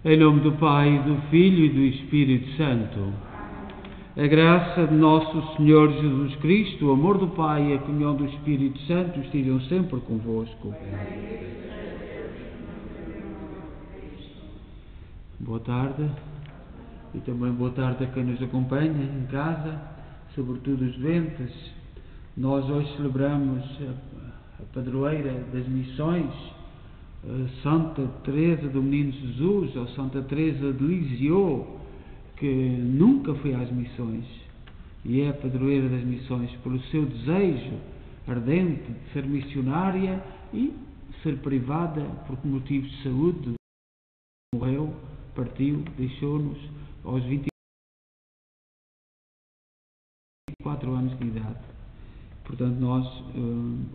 Em nome do Pai, do Filho e do Espírito Santo. A graça de nosso Senhor Jesus Cristo, o amor do Pai e a comunhão do Espírito Santo estejam sempre convosco. Boa tarde e também boa tarde a quem nos acompanha em casa, sobretudo os doentes. Nós hoje celebramos a padroeira das missões, Santa Teresa do Menino Jesus, ou Santa Teresa de Lisieux, que nunca foi às missões e é a padroeira das missões pelo seu desejo ardente de ser missionária e ser privada por motivos de saúde. Morreu, partiu, deixou-nos aos 24 anos de idade. Portanto, nós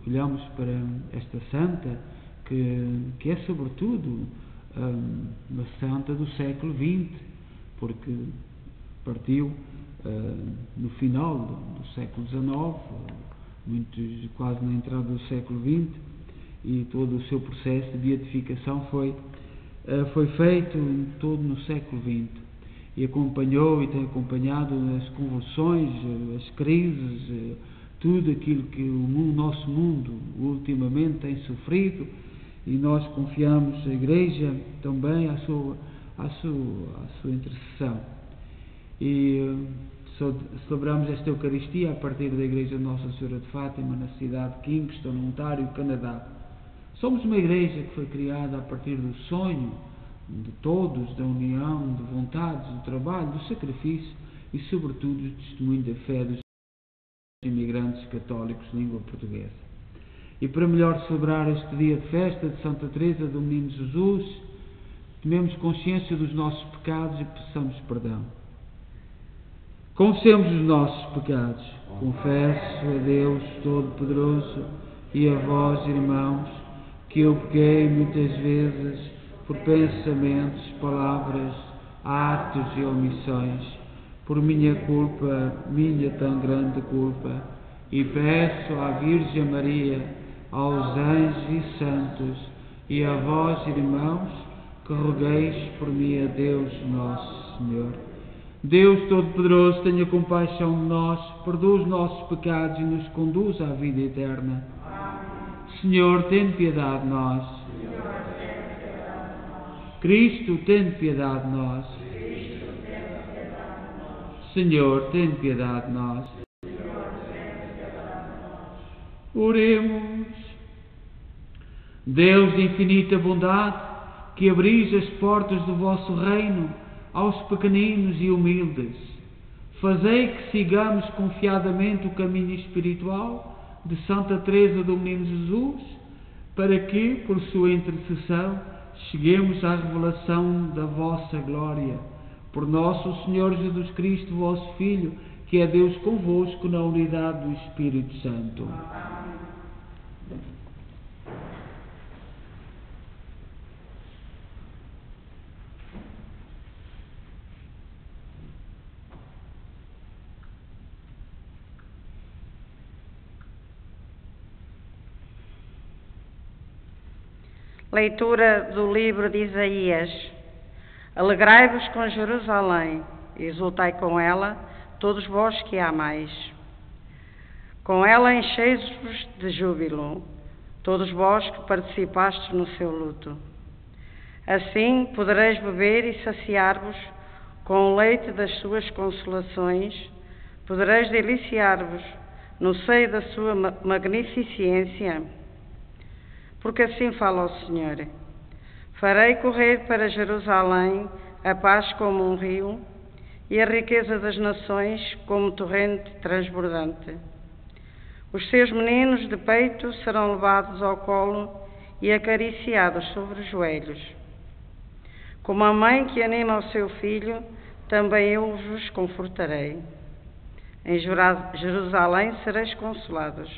olhamos para esta santa que é sobretudo uma santa do século XX, porque partiu no final do século XIX, quase na entrada do século XX, e todo o seu processo de beatificação foi feito todo no século XX, e acompanhou e tem acompanhado as convulsões, as crises, tudo aquilo que o nosso mundo ultimamente tem sofrido, e nós confiamos a Igreja também à sua intercessão. E celebramos esta Eucaristia a partir da Igreja Nossa Senhora de Fátima, na cidade de Kingston, no Ontário, Canadá. Somos uma Igreja que foi criada a partir do sonho de todos, da união, de vontades, do trabalho, do sacrifício e, sobretudo, do testemunho da fé dos imigrantes católicos de língua portuguesa. E para melhor celebrar este dia de festa de Santa Teresa do Menino Jesus, tomemos consciência dos nossos pecados e peçamos perdão. Confessemos os nossos pecados. Confesso a Deus Todo-Poderoso e a vós, irmãos, que eu pequei muitas vezes por pensamentos, palavras, atos e omissões, por minha culpa, minha tão grande culpa, e peço à Virgem Maria, aos anjos e santos, e a vós, irmãos, que rogueis por mim a Deus nosso Senhor. Deus Todo-Poderoso, tenha compaixão de nós, perdoa os nossos pecados e nos conduz à vida eterna. Senhor, tem piedade de nós. Cristo, tem piedade de nós. Senhor, tem piedade de nós. Oremos. Deus de infinita bondade, que abris as portas do vosso reino aos pequeninos e humildes, fazei que sigamos confiadamente o caminho espiritual de Santa Teresa do Menino Jesus, para que, por sua intercessão, cheguemos à revelação da vossa glória. Por nosso Senhor Jesus Cristo, vosso Filho, que é Deus convosco na unidade do Espírito Santo. Leitura do livro de Isaías. Alegrai-vos com Jerusalém, exultai com ela, todos vós que a amais. Com ela encheis-vos de júbilo, todos vós que participastes no seu luto. Assim podereis beber e saciar-vos com o leite das suas consolações, podereis deliciar-vos no seio da sua magnificência. Porque assim fala o Senhor: farei correr para Jerusalém a paz como um rio e a riqueza das nações como torrente transbordante. Os seus meninos de peito serão levados ao colo e acariciados sobre os joelhos. Como a mãe que anima o seu filho, também eu vos confortarei. Em Jerusalém sereis consolados.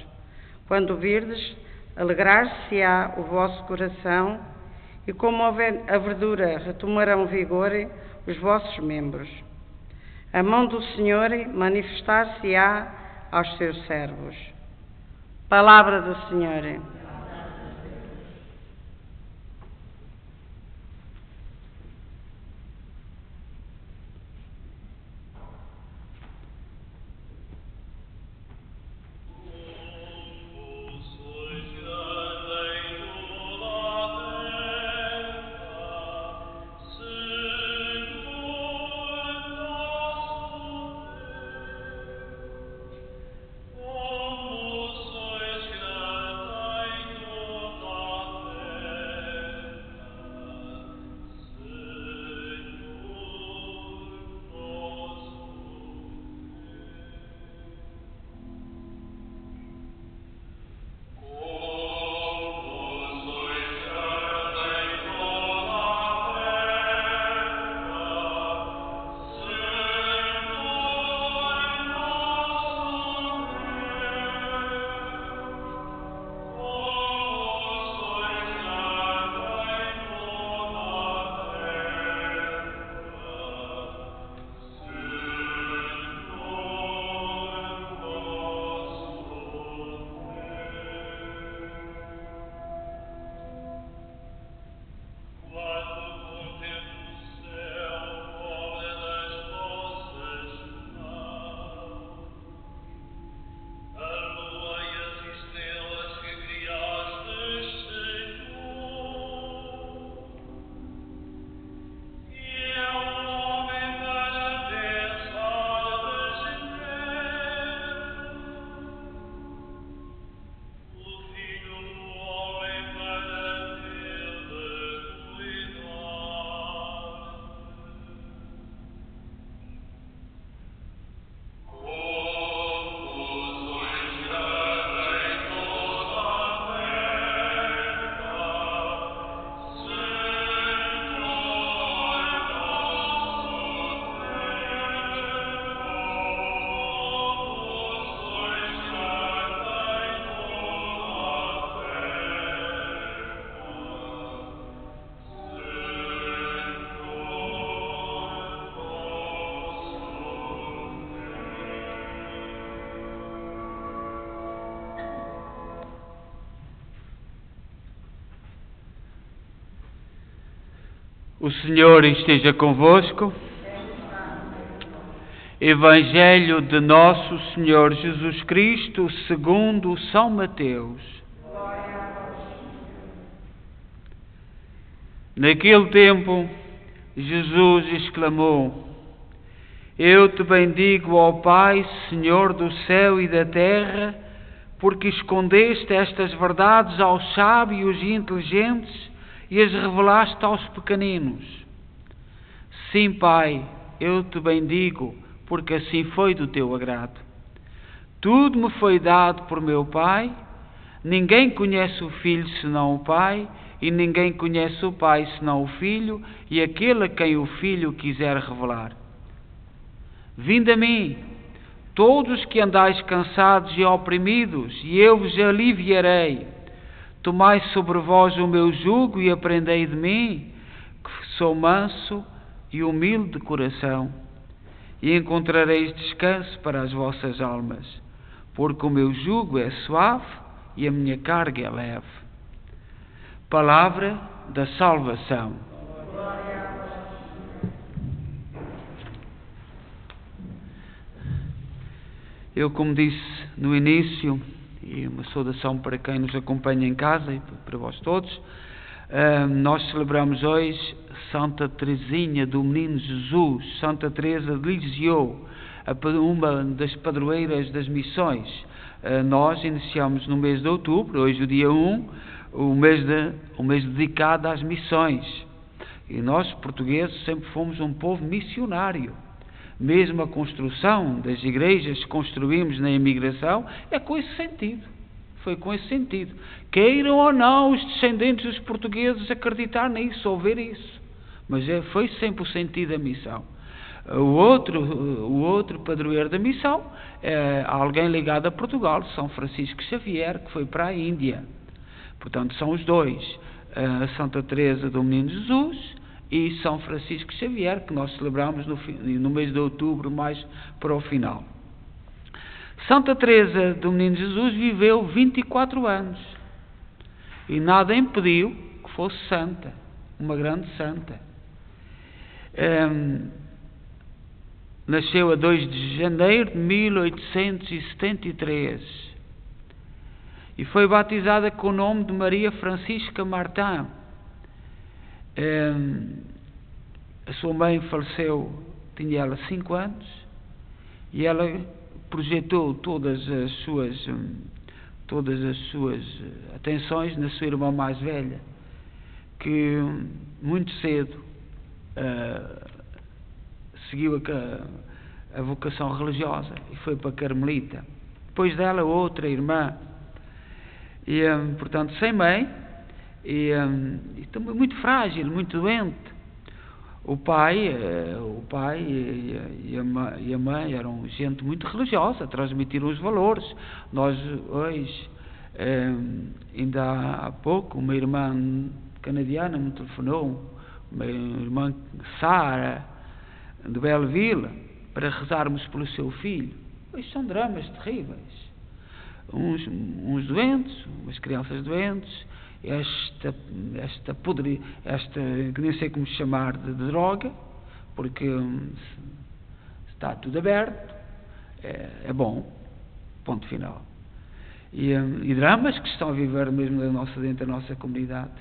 Quando virdes, alegrar-se-á o vosso coração, e como a verdura retomarão vigor os vossos membros. A mão do Senhor manifestar-se-á aos seus servos. Palavra do Senhor. O Senhor esteja convosco. Evangelho de Nosso Senhor Jesus Cristo segundo São Mateus. Naquele tempo, Jesus exclamou: Eu te bendigo, ó Pai, Senhor do céu e da terra, porque escondeste estas verdades aos sábios e inteligentes e as revelaste aos pequeninos. Sim, Pai, eu te bendigo, porque assim foi do teu agrado. Tudo me foi dado por meu Pai. Ninguém conhece o Filho senão o Pai, e ninguém conhece o Pai senão o Filho, e aquele a quem o Filho quiser revelar. Vinde a mim, todos que andais cansados e oprimidos, e eu vos aliviarei. Tomai sobre vós o meu jugo e aprendei de mim, que sou manso e humilde de coração, e encontrareis descanso para as vossas almas, porque o meu jugo é suave e a minha carga é leve. Palavra da salvação. Eu, como disse no início, e uma saudação para quem nos acompanha em casa e para vós todos, nós celebramos hoje Santa Teresinha do Menino Jesus, Santa Teresa de Lisieux, uma das padroeiras das missões. Nós iniciamos no mês de outubro, hoje o dia 1, o mês dedicado às missões. E nós, portugueses, sempre fomos um povo missionário. Mesmo a construção das igrejas que construímos na imigração é com esse sentido. Foi com esse sentido. Queiram ou não os descendentes dos portugueses acreditar nisso, ou ver isso. Mas foi sempre o sentido da missão. O outro padroeiro da missão é alguém ligado a Portugal, São Francisco Xavier, que foi para a Índia. Portanto, são os dois. A Santa Teresa do Menino Jesus e São Francisco Xavier, que nós celebramos no mês de outubro, mais para o final. Santa Teresa do Menino Jesus viveu 24 anos e nada impediu que fosse santa, uma grande santa. Nasceu a 2 de janeiro de 1873 e foi batizada com o nome de Maria Francisca Martin. A sua mãe faleceu, tinha ela 5 anos, e ela projetou todas as suas atenções na sua irmã mais velha, que muito cedo seguiu a vocação religiosa e foi para a Carmelita. Depois dela, outra irmã, e portanto sem mãe, e também muito frágil, muito doente. O pai e a mãe eram gente muito religiosa, transmitiram os valores. Nós hoje, ainda há pouco, uma irmã canadiana me telefonou, uma irmã Sara, de Belleville, para rezarmos pelo seu filho. Pois são dramas terríveis. Uns doentes, umas crianças doentes, esta que nem sei como chamar de droga, porque está tudo aberto, é bom, ponto final. E dramas que estão a viver mesmo dentro da nossa comunidade.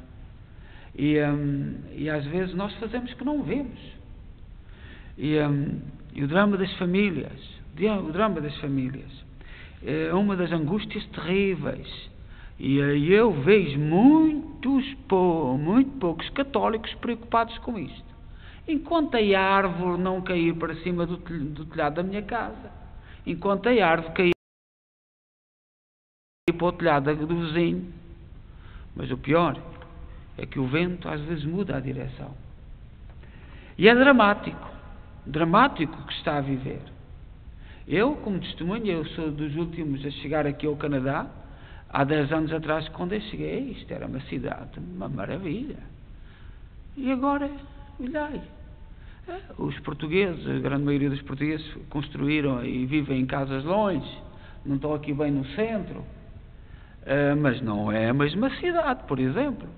E às vezes nós fazemos que não vemos. E o drama das famílias, é uma das angústias terríveis. E eu vejo muito poucos católicos preocupados com isto. Enquanto a árvore não cair para cima do telhado da minha casa, enquanto a árvore cair para o telhado do vizinho. Mas o pior é que o vento às vezes muda a direção. E é dramático o que está a viver. Eu, como testemunha, eu sou dos últimos a chegar aqui ao Canadá. Há 10 anos atrás, quando eu cheguei, isto era uma cidade, uma maravilha. E agora, olhai, os portugueses, a grande maioria dos portugueses construíram e vivem em casas longe, não estão aqui bem no centro, mas não é a mesma cidade, por exemplo.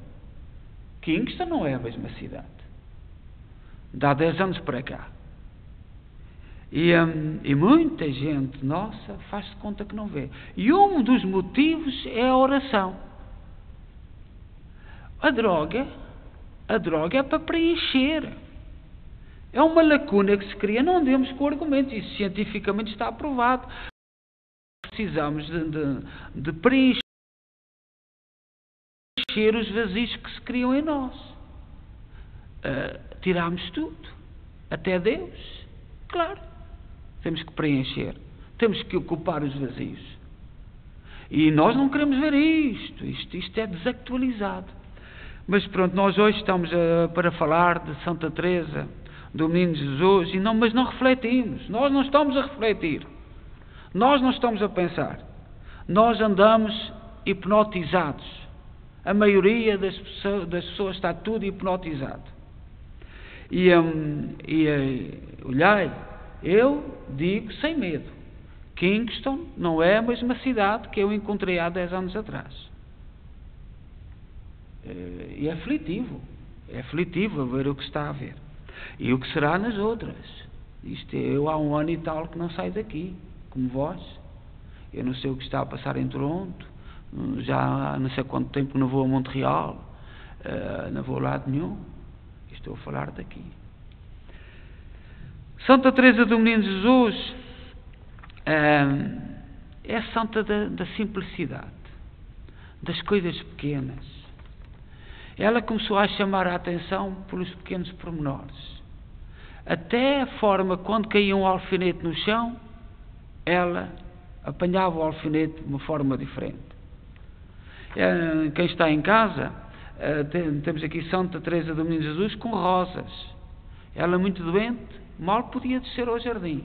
Kingston não é a mesma cidade. de há 10 anos para cá. E muita gente nossa faz-se conta que não vê. E um dos motivos é a oração. A droga é para preencher. É uma lacuna que se cria, não andemos com argumentos. Isso cientificamente está aprovado. Precisamos de preencher os vazios que se criam em nós. Tiramos tudo, até Deus. Claro, temos que preencher, temos que ocupar os vazios. E nós não queremos ver isto é desactualizado. Mas pronto, nós hoje estamos para falar de Santa Teresa, do Menino Jesus, mas não refletimos. Nós não estamos a refletir, nós não estamos a pensar, nós andamos hipnotizados. A maioria das pessoas está tudo hipnotizado. Olhai, eu digo sem medo, Kingston não é a mesma cidade que eu encontrei há 10 anos atrás. E é aflitivo ver o que está a ver. E o que será nas outras. Eu há 1 ano e tal que não saio daqui, como vós. Eu não sei o que está a passar em Toronto, já não sei quanto tempo que não vou a Montreal, não vou a lado nenhum. Estou a falar daqui. Santa Teresa do Menino Jesus é santa da simplicidade, das coisas pequenas. Ela começou a chamar a atenção pelos pequenos pormenores. Até a forma, quando caía um alfinete no chão, ela apanhava o alfinete de uma forma diferente. Quem está em casa, temos aqui Santa Teresa do Menino Jesus com rosas. Ela, muito doente, mal podia descer ao jardim.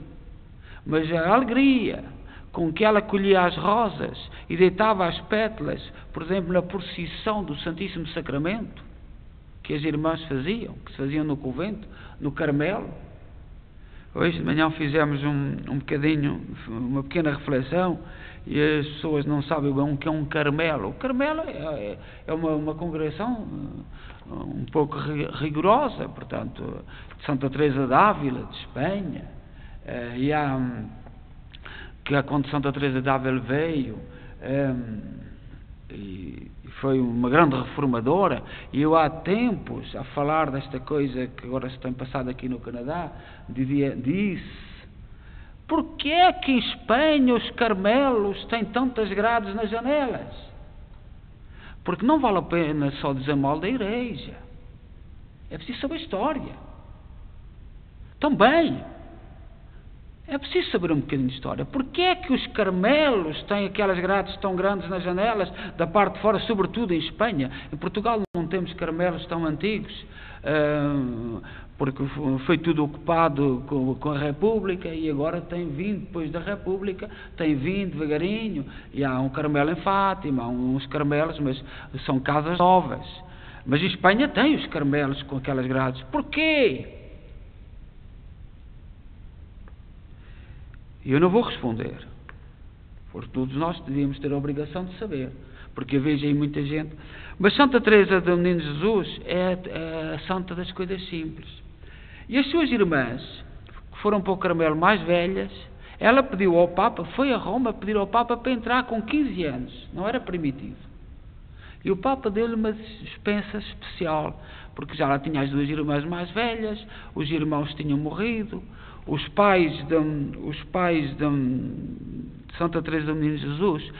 Mas a alegria com que ela colhia as rosas e deitava as pétalas, por exemplo, na procissão do Santíssimo Sacramento, que as irmãs faziam, que se faziam no convento, no Carmelo. Hoje de manhã fizemos uma pequena reflexão, e as pessoas não sabem bem o que é um Carmelo. O Carmelo é uma congregação um pouco rigorosa, portanto, de Santa Teresa de Ávila, de Espanha. Quando Santa Teresa de Ávila veio, e foi uma grande reformadora, e eu há tempos, a falar desta coisa que agora se tem passado aqui no Canadá, disse: porquê é que em Espanha os carmelos têm tantas grades nas janelas? Porque não vale a pena só dizer mal da igreja, é preciso saber a história também. É preciso saber um bocadinho de história. Porquê é que os carmelos têm aquelas grades tão grandes nas janelas, da parte de fora, sobretudo em Espanha? Em Portugal não temos carmelos tão antigos, porque foi tudo ocupado com a República, e agora tem vindo, depois da República, tem vindo devagarinho, e há um Carmelo em Fátima, há uns carmelos, mas são casas novas. Mas em Espanha tem os carmelos com aquelas grades. Porquê? E eu não vou responder, porque todos nós devíamos ter a obrigação de saber, porque eu vejo aí muita gente. Mas Santa Teresa do Menino Jesus é a santa das coisas simples. E as suas irmãs, que foram para o Carmelo mais velhas, ela pediu ao Papa, foi a Roma pedir ao Papa para entrar com 15 anos, não era permitido. E o Papa deu-lhe uma dispensa especial, porque já lá tinha as 2 irmãs mais velhas, os irmãos tinham morrido, os pais de Santa Teresa do Menino Jesus,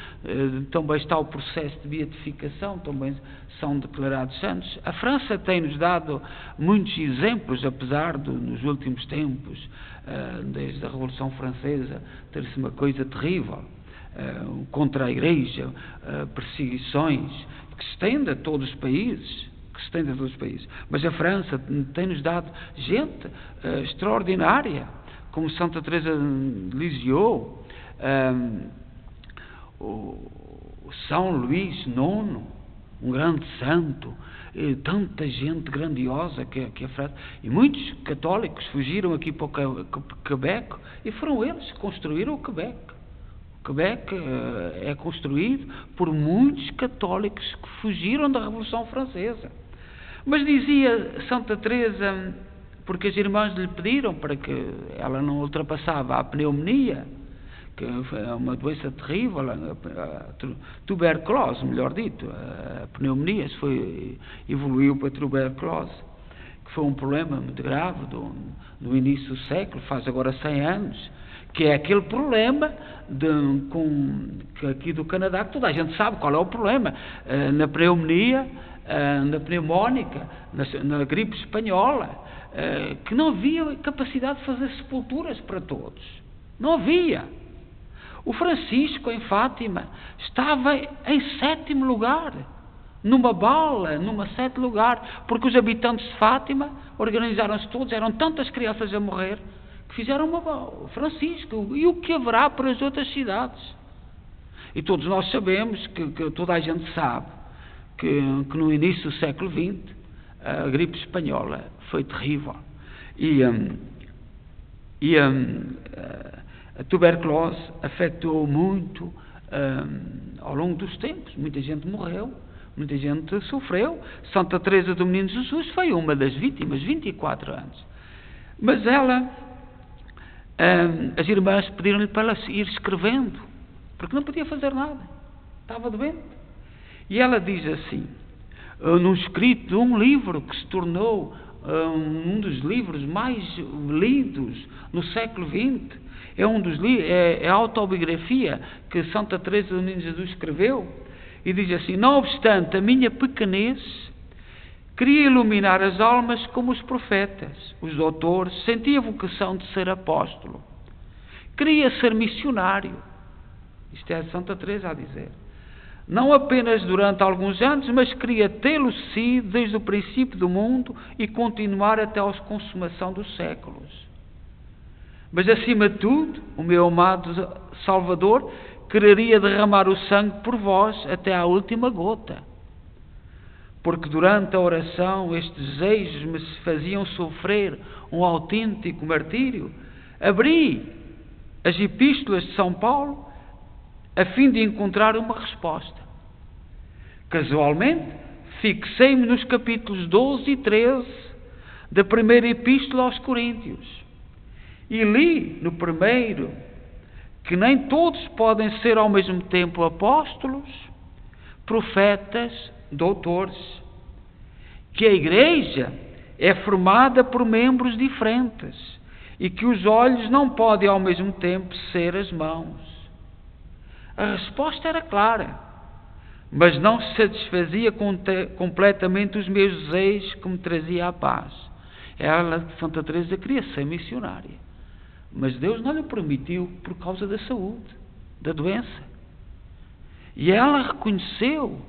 também está o processo de beatificação, também são declarados santos. A França tem-nos dado muitos exemplos, apesar de, nos últimos tempos, desde a Revolução Francesa, ter-se uma coisa terrível contra a Igreja, perseguições, que se estende a todos os países. Mas a França tem-nos dado gente extraordinária, como Santa Teresa de Lisieux, o São Luís IX, um grande santo, tanta gente grandiosa que a França. E muitos católicos fugiram aqui para o Quebec, e foram eles que construíram o Quebec. O Quebec é construído por muitos católicos que fugiram da Revolução Francesa. Mas dizia Santa Teresa porque as irmãs lhe pediram para que ela não ultrapassava a pneumonia, que é uma doença terrível, a tuberculose, melhor dito, a pneumonia evoluiu para a tuberculose, que foi um problema muito grave no início do século, faz agora 100 anos, que é aquele problema que aqui do Canadá, que toda a gente sabe qual é o problema, na pneumonia, na pneumónica, na gripe espanhola, que não havia capacidade de fazer sepulturas para todos. Não havia. O Francisco, em Fátima, estava em 7º lugar, numa bala, numa 7º lugar, porque os habitantes de Fátima organizaram-se todos, eram tantas crianças a morrer, que fizeram uma bala. Francisco, e o que haverá para as outras cidades? E todos nós sabemos, que toda a gente sabe, que no início do século XX, a gripe espanhola foi terrível. E a tuberculose afetou muito ao longo dos tempos. Muita gente morreu, muita gente sofreu. Santa Teresa do Menino Jesus foi uma das vítimas, 24 anos. Mas ela, as irmãs pediram-lhe para ela ir escrevendo, porque não podia fazer nada, estava doente. E ela diz assim, num escrito de um livro que se tornou um dos livros mais lidos no século XX, é a autobiografia que Santa Teresa do Menino Jesus escreveu, e diz assim: não obstante a minha pequenez, queria iluminar as almas como os profetas, os doutores, sentia a vocação de ser apóstolo, queria ser missionário. Isto é a Santa Teresa a dizer. Não apenas durante alguns anos, mas queria tê-lo sido desde o princípio do mundo e continuar até a consumação dos séculos. Mas acima de tudo, o meu amado Salvador quereria derramar o sangue por vós até à última gota. Porque durante a oração estes desejos me faziam sofrer um autêntico martírio. Abri as epístolas de São Paulo a fim de encontrar uma resposta. Casualmente, fixei-me nos capítulos 12 e 13 da primeira epístola aos Coríntios e li no primeiro que nem todos podem ser ao mesmo tempo apóstolos, profetas, doutores, que a Igreja é formada por membros diferentes e que os olhos não podem ao mesmo tempo ser as mãos. A resposta era clara, mas não se satisfazia completamente os meus desejos que me trazia a paz. Ela, Santa Teresa, queria ser missionária, mas Deus não lhe permitiu por causa da saúde, da doença. E ela reconheceu,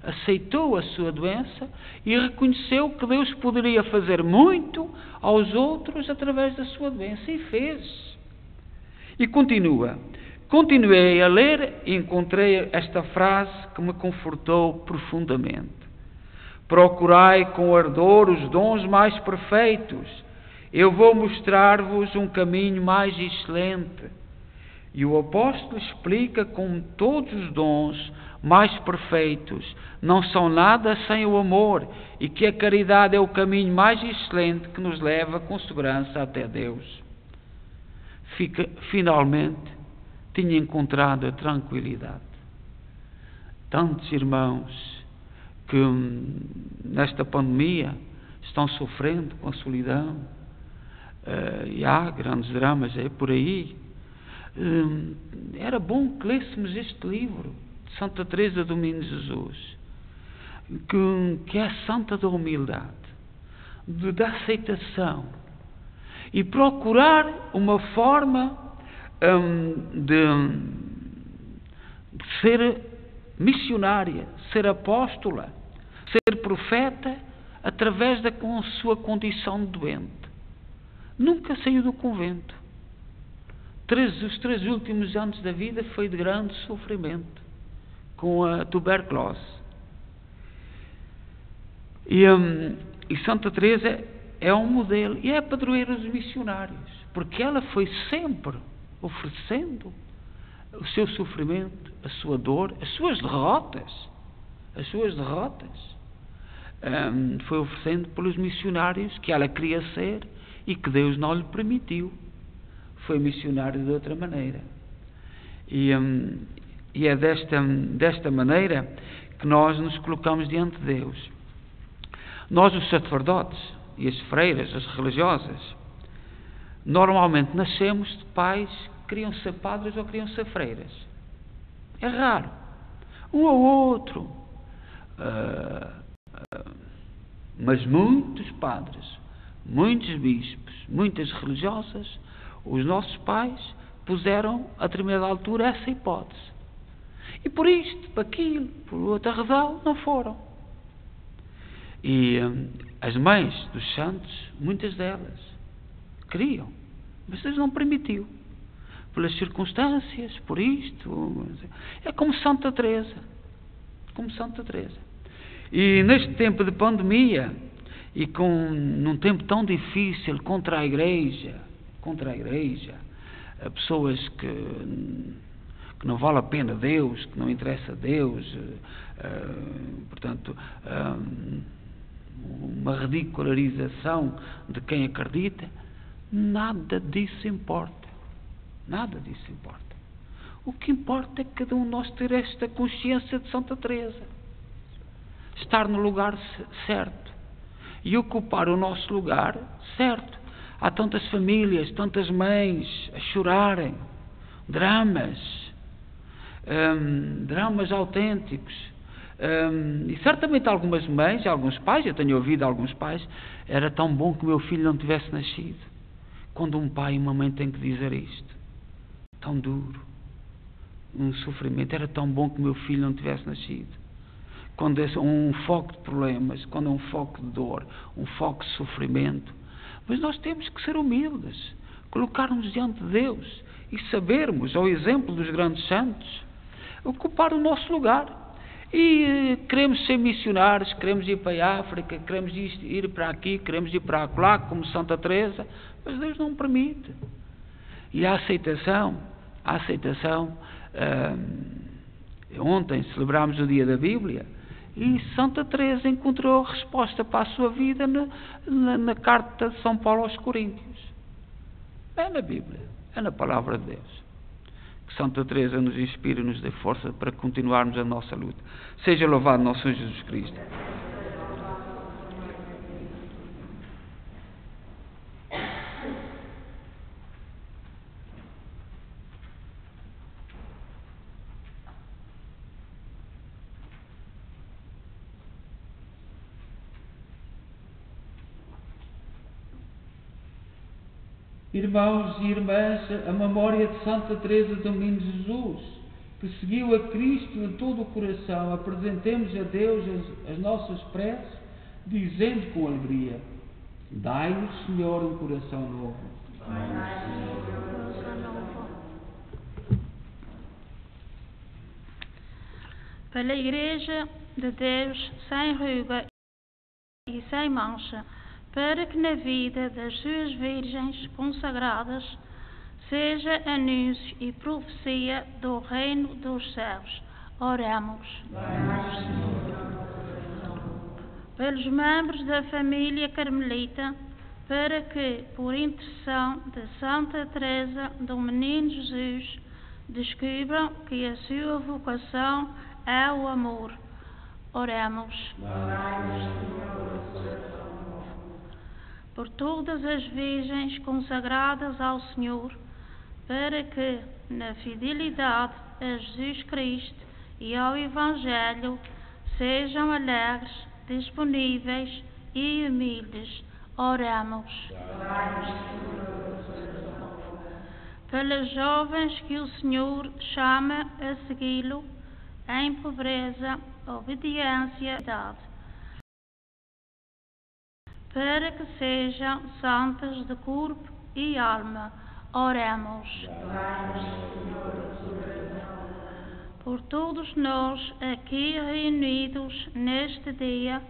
aceitou a sua doença e reconheceu que Deus poderia fazer muito aos outros através da sua doença, e fez. E continuei a ler e encontrei esta frase que me confortou profundamente: procurai com ardor os dons mais perfeitos, eu vou mostrar-vos um caminho mais excelente. E o apóstolo explica como todos os dons mais perfeitos não são nada sem o amor, e que a caridade é o caminho mais excelente que nos leva com segurança até Deus. Finalmente tinha encontrado a tranquilidade. Tantos irmãos que nesta pandemia estão sofrendo com a solidão, e há grandes dramas por aí. Era bom que lêssemos este livro de Santa Teresa do Menino Jesus, que é a santa da humildade, da aceitação, e procurar uma forma de ser missionária, ser apóstola, ser profeta através da sua condição de doente. Nunca saiu do convento. Os 3 últimos anos da vida foi de grande sofrimento com a tuberculose. E Santa Teresa é um modelo e é a padroeira dos missionários, porque ela foi sempre oferecendo o seu sofrimento, a sua dor, as suas derrotas, foi oferecendo pelos missionários que ela queria ser e que Deus não lhe permitiu. Foi missionário de outra maneira. E é desta maneira que nós nos colocamos diante de Deus. Nós, os sacerdotes e as freiras, as religiosas, normalmente nascemos de pais que queriam ser padres ou queriam ser freiras. É raro. Um ou outro. Mas muitos padres, muitos bispos, muitas religiosas, os nossos pais puseram a determinada altura essa hipótese. E por isto, por aquilo, por outra razão, não foram. E as mães dos santos, muitas delas, queriam, mas Deus não permitiu. Pelas circunstâncias, por isto. É como Santa Teresa. Como Santa Teresa. E neste tempo de pandemia, e num tempo tão difícil contra a Igreja, pessoas que não vale a pena Deus, que não interessa a Deus, portanto, uma ridicularização de quem acredita, nada disso importa. Nada disso importa. O que importa é que cada um de nós ter esta consciência de Santa Teresa, estar no lugar certo e ocupar o nosso lugar certo. Há tantas famílias, tantas mães a chorarem, dramas autênticos, e certamente algumas mães, alguns pais, eu tenho ouvido alguns pais, era tão bom que o meu filho não tivesse nascido. Quando um pai e uma mãe têm que dizer isto, tão duro, um sofrimento, era tão bom que o meu filho não tivesse nascido. Quando é um foco de problemas, quando é um foco de dor, um foco de sofrimento. Mas nós temos que ser humildes, colocar-nos diante de Deus e sabermos, ao exemplo dos grandes santos, ocupar o nosso lugar. E queremos ser missionários, queremos ir para a África, queremos ir para aqui, queremos ir para lá, como Santa Teresa, mas Deus não permite. E a aceitação, ontem celebrámos o dia da Bíblia, e Santa Teresa encontrou a resposta para a sua vida na carta de São Paulo aos Coríntios. É na Bíblia, é na Palavra de Deus. Que Santa Teresa nos inspire e nos dê força para continuarmos a nossa luta. Seja louvado nosso Senhor Jesus Cristo. Irmãos e irmãs, a memória de Santa Teresa do Menino Jesus, que seguiu a Cristo em todo o coração, apresentemos a Deus as nossas preces, dizendo com alegria: dai-nos, Senhor, um coração novo. Pela Igreja de Deus sem ruga e sem mancha, para que na vida das suas virgens consagradas seja anúncio e profecia do reino dos céus. Oremos. Pelos membros da família carmelita, para que, por intercessão de Santa Teresa do Menino Jesus, descubram que a sua vocação é o amor. Oremos. Por todas as virgens consagradas ao Senhor, para que, na fidelidade a Jesus Cristo e ao Evangelho, sejam alegres, disponíveis e humildes. Oremos. Pelas jovens que o Senhor chama a segui-lo, em pobreza, obediência e piedade, para que sejam santas de corpo e alma. Oremos. Por todos nós aqui reunidos neste dia,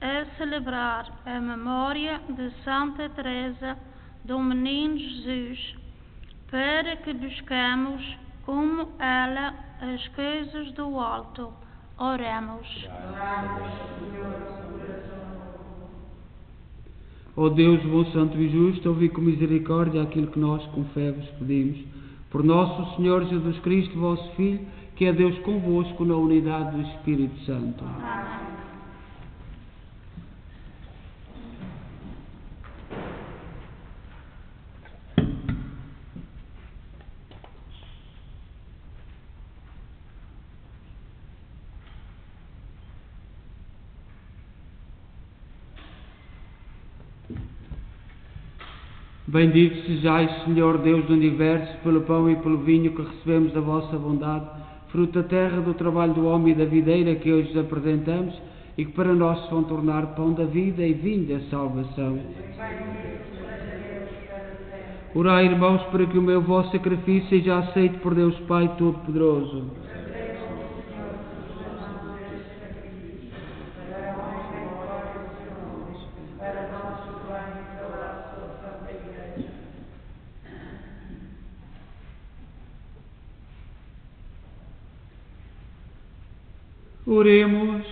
a celebrar a memória de Santa Teresa do Menino Jesus, para que busquemos, como ela, as coisas do alto. Oremos. Ó Deus bom, santo e justo, ouvi com misericórdia aquilo que nós com fé vos pedimos. Por nosso Senhor Jesus Cristo, vosso Filho, que é Deus convosco na unidade do Espírito Santo. Amém. Bendito sejais, Senhor Deus do Universo, pelo pão e pelo vinho que recebemos da vossa bondade, fruto da terra, do trabalho do homem e da videira que hoje vos apresentamos e que para nós se vão tornar pão da vida e vinho da salvação. Orai, irmãos, para que o meu vosso sacrifício seja aceito por Deus Pai Todo-Poderoso. Oremos.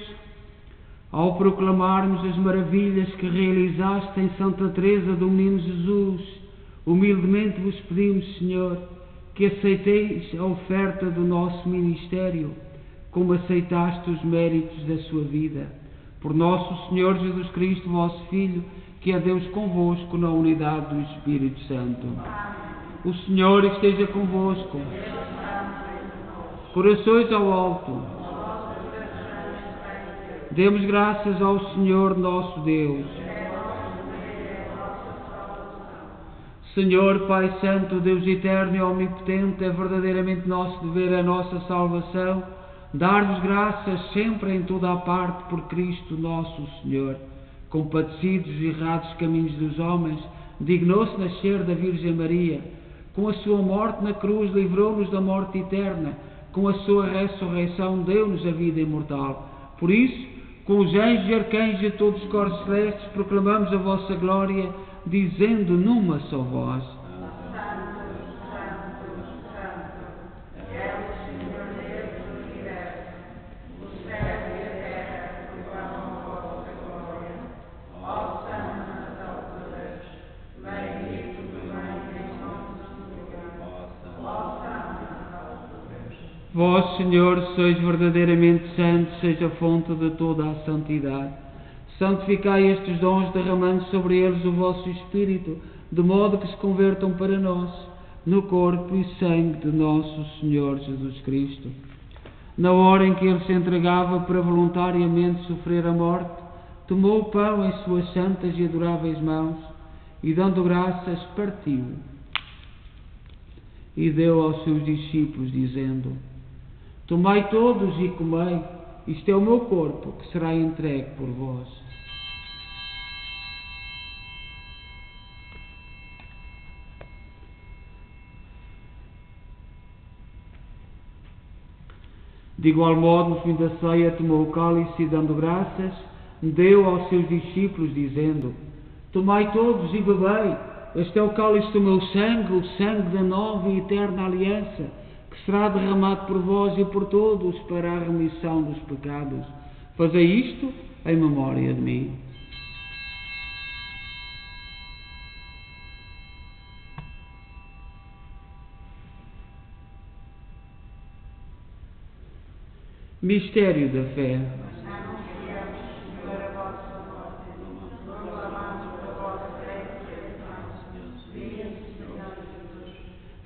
Ao proclamarmos as maravilhas que realizaste em Santa Teresa do Menino Jesus, humildemente vos pedimos, Senhor, que aceiteis a oferta do nosso ministério, como aceitaste os méritos da sua vida. Por nosso Senhor Jesus Cristo, vosso Filho, que é Deus convosco na unidade do Espírito Santo. O Senhor esteja convosco. Corações ao alto. Demos graças ao Senhor nosso Deus. Senhor, Pai Santo, Deus eterno e omnipotente, é verdadeiramente nosso dever, a nossa salvação, dar-vos graças sempre em toda a parte por Cristo nosso Senhor. Compadecidos dos errados caminhos dos homens, dignou-se nascer da Virgem Maria. Com a sua morte na cruz livrou-nos da morte eterna. Com a sua ressurreição deu-nos a vida imortal. Por isso, com os anjos e arcanjos e todos os corpos celestes, proclamamos a vossa glória, dizendo numa só voz: Vós, Senhor, sois verdadeiramente santos, seja a fonte de toda a santidade. Santificai estes dons, derramando sobre eles o vosso Espírito, de modo que se convertam para nós, no corpo e sangue de nosso Senhor Jesus Cristo. Na hora em que Ele se entregava para voluntariamente sofrer a morte, tomou o pão em suas santas e adoráveis mãos, e dando graças, partiu, e deu aos seus discípulos, dizendo: Tomai todos e comei, isto é o meu corpo, que será entregue por vós. De igual modo, no fim da ceia, tomou o cálice e, dando graças, deu aos seus discípulos, dizendo: Tomai todos e bebei, este é o cálice do meu sangue, o sangue da nova e eterna aliança, que será derramado por vós e por todos para a remissão dos pecados. Fazei isto em memória de mim. Mistério da fé.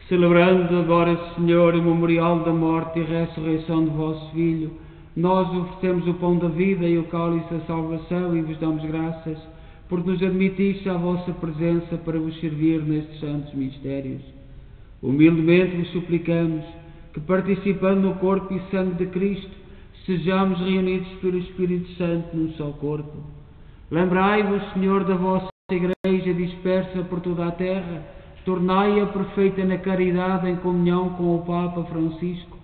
Celebrando agora, Senhor, o memorial da morte e ressurreição de vosso Filho, nós oferecemos o pão da vida e o cálice da salvação e vos damos graças, porque nos admitiste à vossa presença para vos servir nestes santos mistérios. Humildemente vos suplicamos que, participando no corpo e sangue de Cristo, sejamos reunidos pelo Espírito Santo num só corpo. Lembrai-vos, Senhor, da vossa Igreja dispersa por toda a terra, tornai-a perfeita na caridade em comunhão com o Papa Francisco,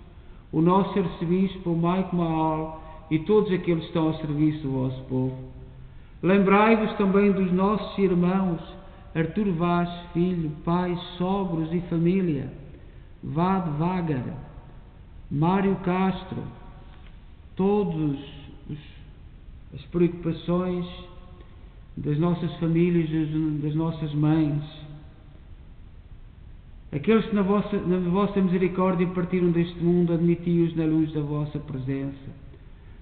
o nosso arcebispo, o Maico Maal e todos aqueles que estão ao serviço do vosso povo. Lembrai-vos também dos nossos irmãos, Artur Vaz, filho, pais, sogros e família, Vad Vagar, Mário Castro, todas as preocupações das nossas famílias, das nossas mães, aqueles que na vossa misericórdia partiram deste mundo, admiti-os na luz da vossa presença.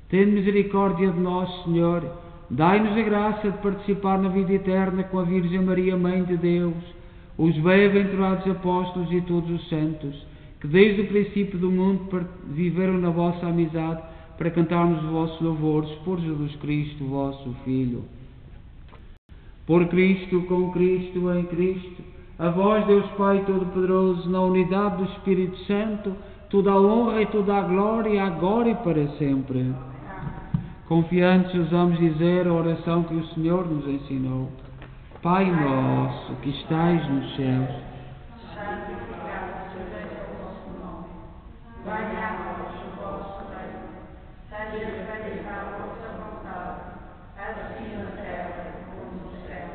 Tende misericórdia de nós, Senhor, dai-nos a graça de participar na vida eterna com a Virgem Maria, Mãe de Deus, os bem-aventurados apóstolos e todos os santos, que desde o princípio do mundo viveram na vossa amizade, para cantarmos os vossos louvores por Jesus Cristo, vosso Filho. Por Cristo, com Cristo, em Cristo, a vós, Deus Pai Todo-Poderoso, na unidade do Espírito Santo, toda a honra e toda a glória, agora e para sempre. Confiantes ousamos dizer a oração que o Senhor nos ensinou. Pai nosso, que estais nos céus, santificado seja o vosso nome. Venha a nós o vosso reino. Seja feita a vossa vontade, assim na terra como no céu.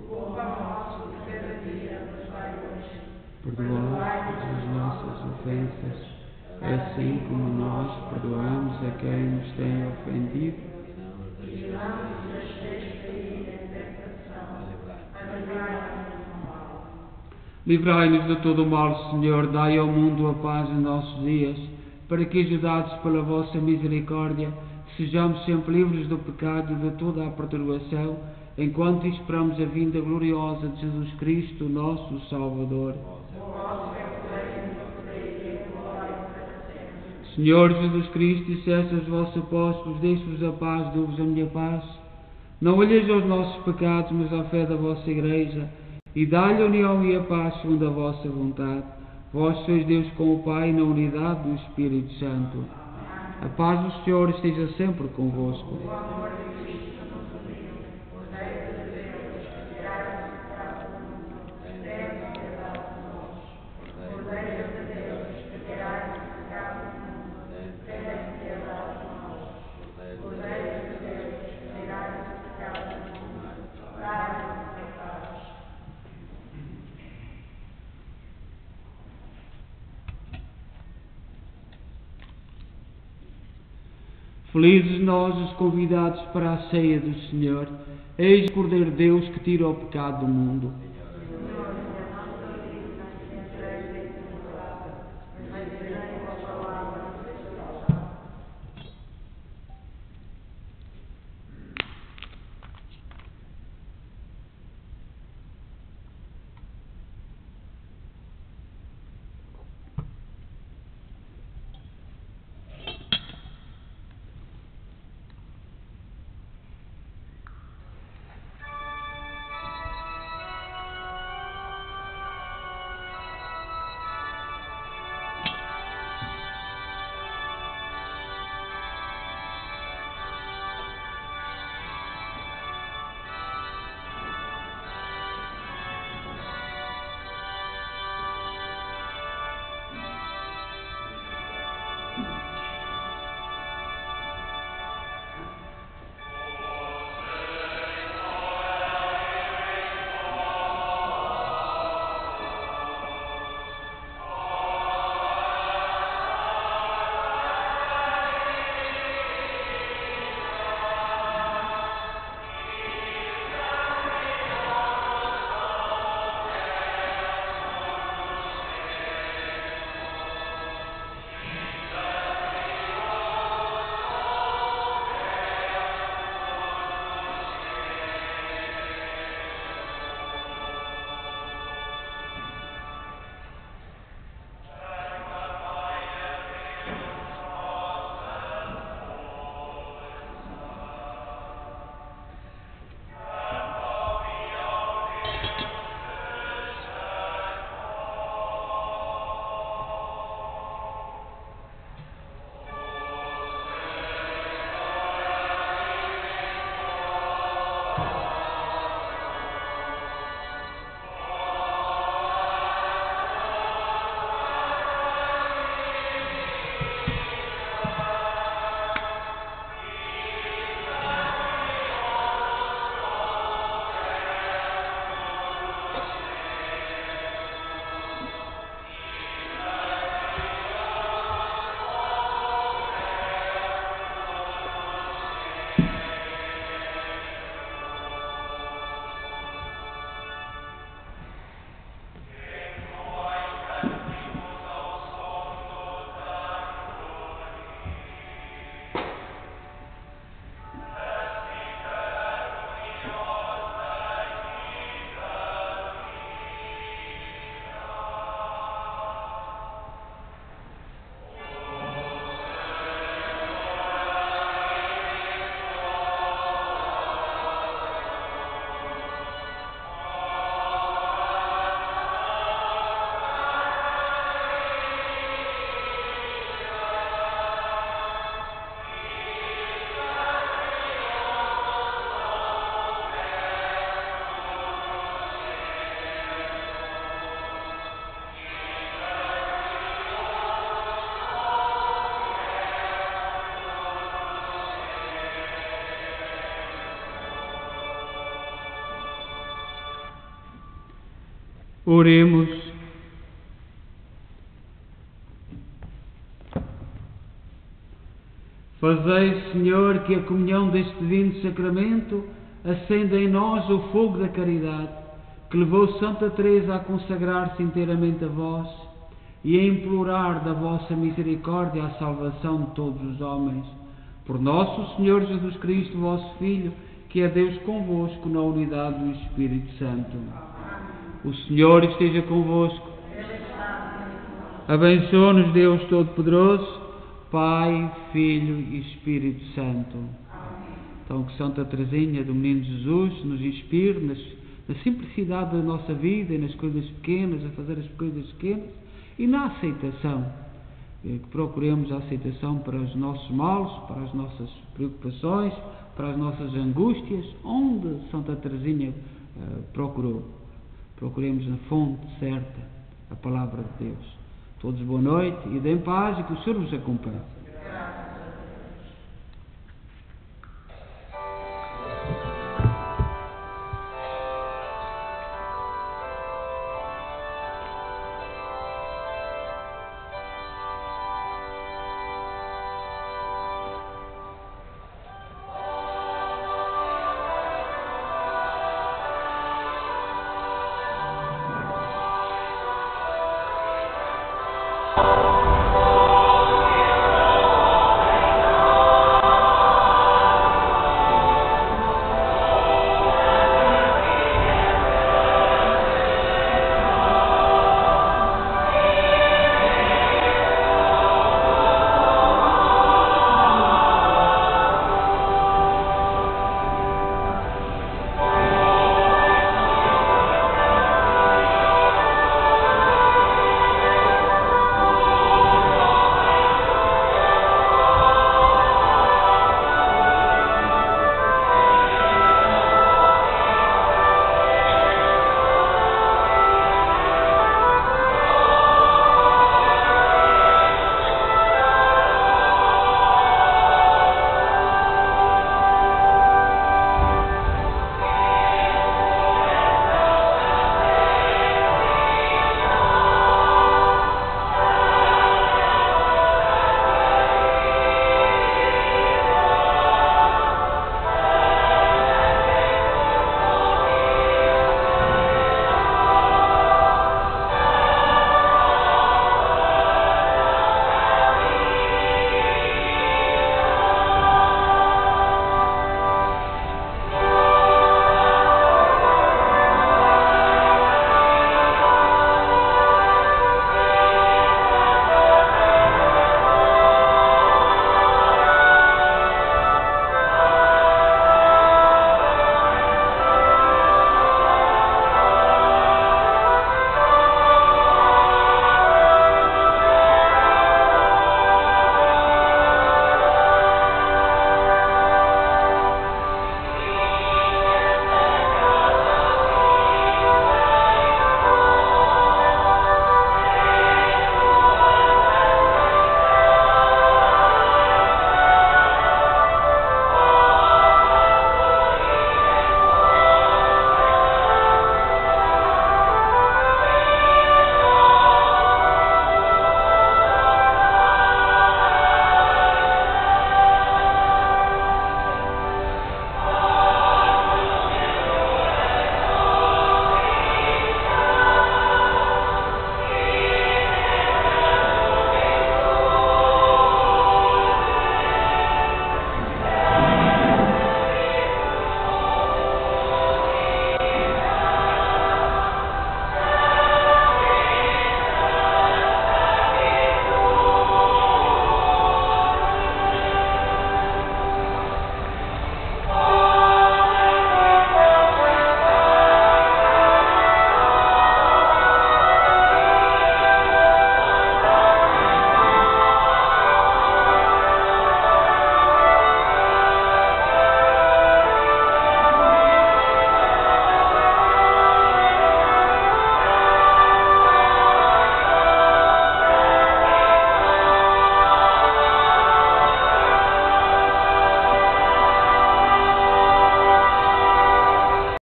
O pão nosso de cada dia nos dai hoje. Perdoai-nos as nossas ofensas, assim como nós perdoamos a quem nos tem ofendido. E não nos deixeis cair em tentação, mas livrai-nos do mal. Livrai-nos de todo o mal, Senhor, dai ao mundo a paz nos nossos dias, para que, ajudados pela vossa misericórdia, sejamos sempre livres do pecado e de toda a perturbação, enquanto esperamos a vinda gloriosa de Jesus Cristo, nosso Salvador. Senhor Jesus Cristo, disseste aos vossos apóstolos, deixo-vos a paz, dou-vos a minha paz. Não olheis aos nossos pecados, mas à fé da vossa Igreja, e dai-lhe a união e a paz segundo a vossa vontade. Vós sois Deus com o Pai, na unidade do Espírito Santo. A paz do Senhor esteja sempre convosco. Felizes nós os convidados para a ceia do Senhor. Eis o Cordeiro de Deus que tira o pecado do mundo. Oremos. Fazei, Senhor, que a comunhão deste divino sacramento acenda em nós o fogo da caridade, que levou Santa Teresa a consagrar-se inteiramente a vós e a implorar da vossa misericórdia a salvação de todos os homens. Por nosso Senhor Jesus Cristo, vosso Filho, que é Deus convosco na unidade do Espírito Santo. O Senhor esteja convosco. Abençoe-nos Deus Todo-Poderoso, Pai, Filho e Espírito Santo. Então que Santa Teresinha do Menino Jesus nos inspire na simplicidade da nossa vida e nas coisas pequenas, a fazer as coisas pequenas e na aceitação. Que procuremos a aceitação para os nossos males, para as nossas preocupações, para as nossas angústias, onde Santa Teresinha procurou. Procuremos na fonte certa, a palavra de Deus. Todos boa noite e deem paz e que o Senhor vos acompanhe.